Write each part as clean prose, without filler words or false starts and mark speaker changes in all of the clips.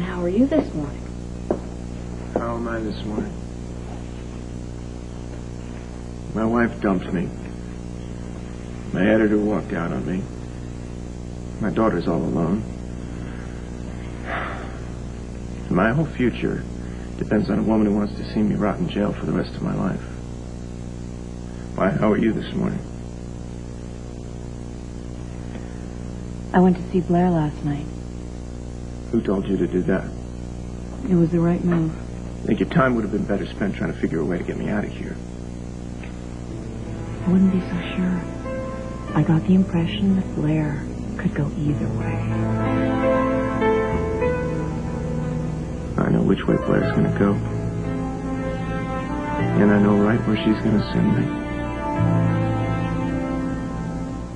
Speaker 1: And how are you this morning?
Speaker 2: How am I this morning? My wife dumped me. My editor walked out on me. My daughter's all alone. My whole future depends on a woman who wants to see me rot in jail for the rest of my life. Why, how are you this morning?
Speaker 1: I went to see Blair last night.
Speaker 2: Who told you to do that?
Speaker 1: It was the right move.
Speaker 2: I think your time would have been better spent trying to figure a way to get me out of here.
Speaker 1: I wouldn't be so sure. I got the impression that Blair could go either way.
Speaker 2: I know which way Blair's going to go. And I know right where she's going to send me.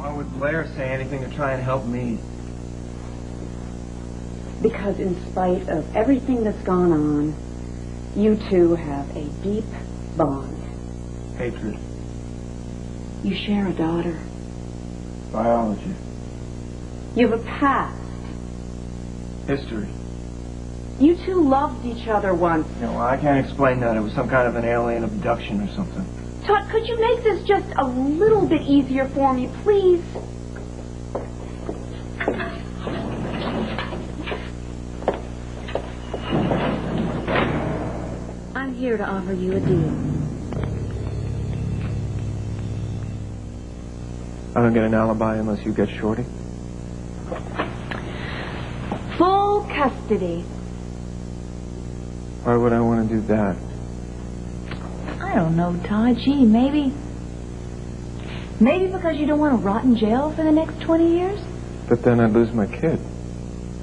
Speaker 2: Why would Blair say anything to try and help me?
Speaker 1: Because in spite of everything that's gone on, you two have a deep bond.
Speaker 2: Hatred.
Speaker 1: You share a daughter.
Speaker 2: Biology.
Speaker 1: You have a past.
Speaker 2: History.
Speaker 1: You two loved each other once.
Speaker 2: No, I can't explain that. It was some kind of an alien abduction or something.
Speaker 1: Todd, could you make this just a little bit easier for me, please? I'm here to offer you a deal.
Speaker 2: I don't get an alibi unless you get Shorty.
Speaker 1: Full custody.
Speaker 2: Why would I want to do that?
Speaker 1: I don't know, Todd. Gee, maybe because you don't want to rot in jail for the next 20 years?
Speaker 2: But then I'd lose my kid.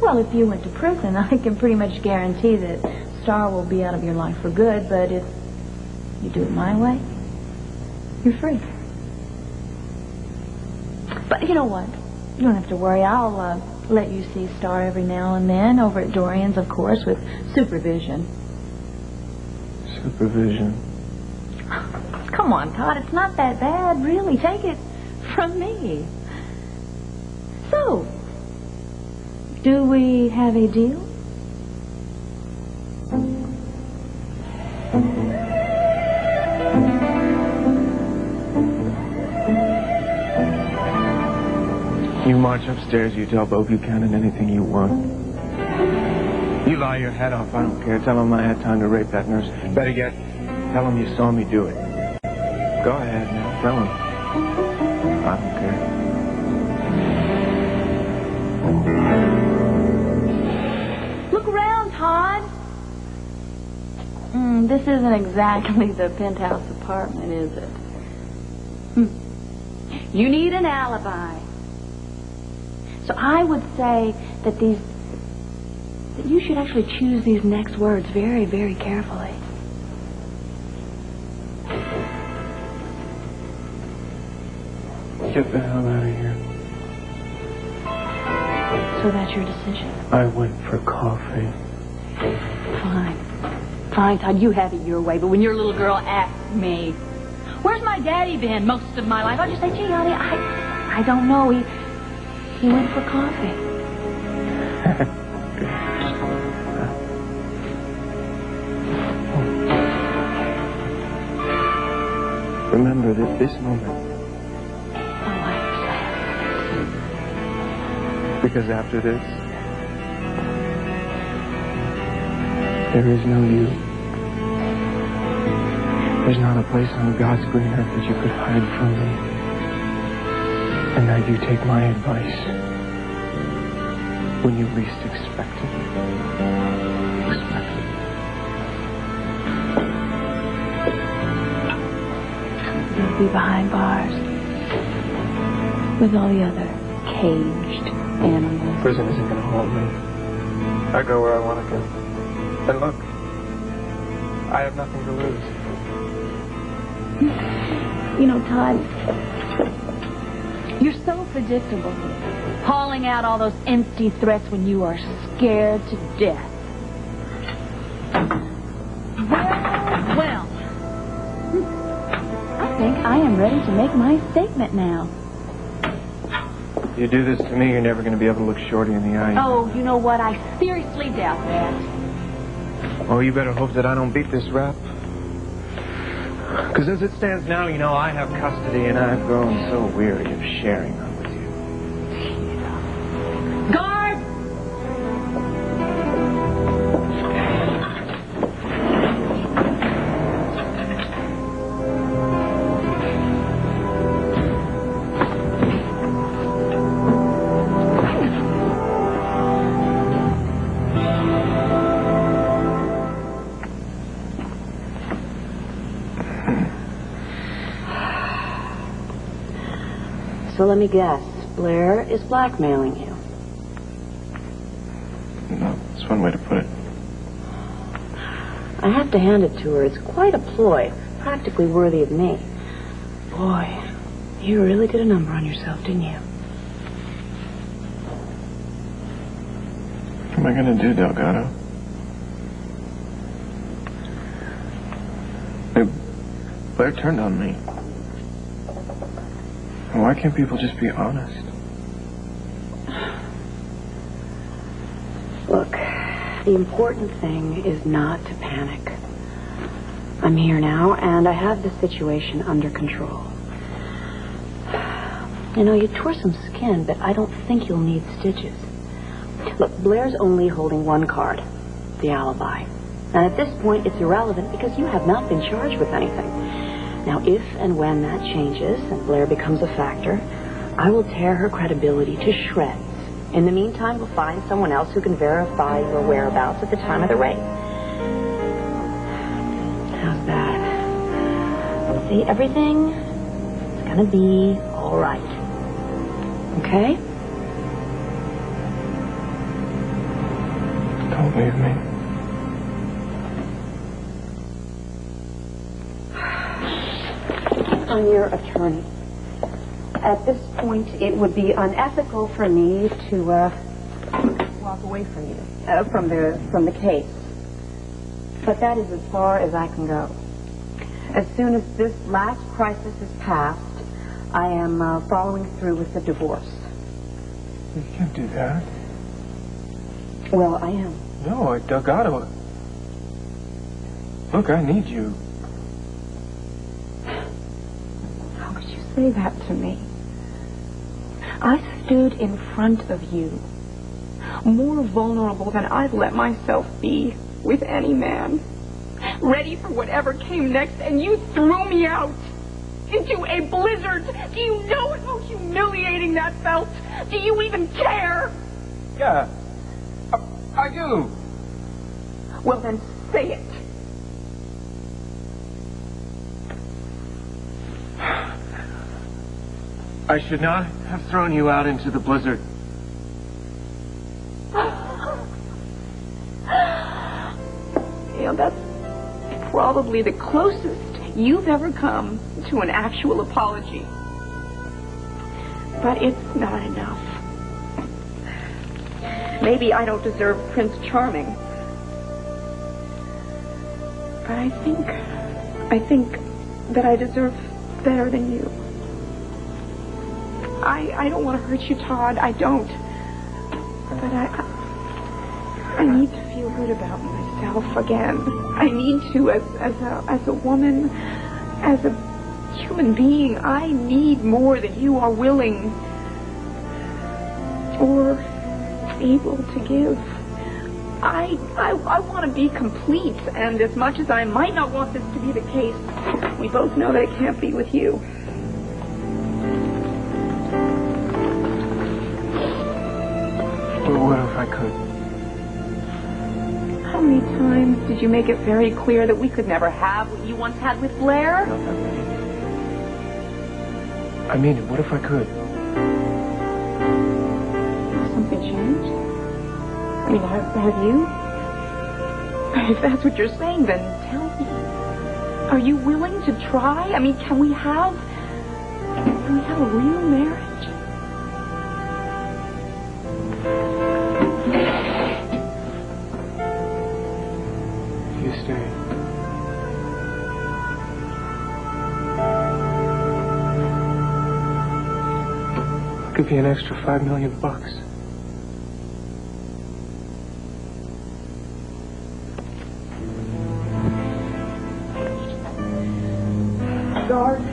Speaker 1: Well, if you went to prison, I can pretty much guarantee that Star will be out of your life for good, but if you do it my way, you're free. But you know what? You don't have to worry. I'll let you see Star every now and then, over at Dorian's, of course, with supervision.
Speaker 2: Supervision?
Speaker 1: Come on, Todd, it's not that bad, really. Take it from me. So, do we have a deal?
Speaker 2: You march upstairs, you tell Bo Buchanan anything you want. You lie your head off, I don't care. Tell him I had time to rape that nurse. Better yet, tell him you saw me do it. Go ahead now, tell him. I don't care.
Speaker 1: Look around, Todd. This isn't exactly the penthouse apartment, is it? You need an alibi. So I would say that you should actually choose these next words very, very carefully.
Speaker 2: Get the hell out of here.
Speaker 1: So that's your decision.
Speaker 2: I went for coffee.
Speaker 1: Fine. Fine, Todd, you have it your way, but when your little girl asks me, where's my daddy been most of my life? I'll just say, gee, honey, I don't know. He went for coffee.
Speaker 2: Remember that this moment.
Speaker 1: Oh, I'm sad.
Speaker 2: Because after this, there is no you. There's not a place on God's green earth that you could hide from me. And now you take my advice. When you least expect it. Expect it.
Speaker 1: You'll be behind bars with all the other caged animals.
Speaker 2: Prison isn't going to hold me. I go where I want to go. And look, I have nothing to lose.
Speaker 1: You know, Todd, you're so predictable. Hauling out all those empty threats when you are scared to death. Well. I think I am ready to make my statement now.
Speaker 2: You do this to me, you're never going to be able to look Shorty in the eye.
Speaker 1: Oh, you know what? I seriously doubt that.
Speaker 2: Oh, you better hope that I don't beat this rap. Because as it stands now, you know, I have custody and I've grown so weary of sharing her with you.
Speaker 1: Guard!
Speaker 3: So let me guess. Blair is blackmailing you.
Speaker 2: No, that's one way to put it.
Speaker 3: I have to hand it to her. It's quite a ploy. Practically worthy of me. Boy, you really did a number on yourself, didn't you?
Speaker 2: What am I going to do, Delgado? Hey, Blair turned on me. Why can't people just be honest?
Speaker 3: Look, the important thing is not to panic. I'm here now, and I have the situation under control. You know, you tore some skin, but I don't think you'll need stitches. Look, Blair's only holding one card, the alibi. And at this point, it's irrelevant because you have not been charged with anything. Now, if and when that changes and Blair becomes a factor, I will tear her credibility to shreds. In the meantime, we'll find someone else who can verify your whereabouts at the time of the raid. How's that? See, everything is gonna be all right. Okay?
Speaker 2: Don't leave me.
Speaker 3: I'm your attorney. At this point, it would be unethical for me to walk away from you, from the case. But that is as far as I can go. As soon as this last crisis is passed, I am following through with the divorce.
Speaker 2: You can't do that.
Speaker 3: Well, I am.
Speaker 2: No, Delgado. Look, I need you.
Speaker 4: How could you say that to me? I stood in front of you, more vulnerable than I'd let myself be with any man, ready for whatever came next, and you threw me out into a blizzard. Do you know how humiliating that felt? Do you even care?
Speaker 2: Yeah, I do.
Speaker 4: Well, then say it.
Speaker 2: I should not have thrown you out into the blizzard.
Speaker 4: You know, that's probably the closest you've ever come to an actual apology. But it's not enough. Maybe I don't deserve Prince Charming. But I think that I deserve better than you. I don't want to hurt you, Todd. I don't. But I need to feel good about myself again. I need to, as a woman, as a human being. I need more than you are willing or able to give. I want to be complete, and as much as I might not want this to be the case, we both know that it can't be with you.
Speaker 2: But what if I could?
Speaker 4: How many times did you make it very clear that we could never have what you once had with Blair?
Speaker 2: No, I mean it. What if I could?
Speaker 4: Something changed? I mean, have you? If that's what you're saying, then tell me. Are you willing to try? I mean, can we have a real marriage?
Speaker 2: You stay. Look give you an extra $5 million.
Speaker 3: Guard.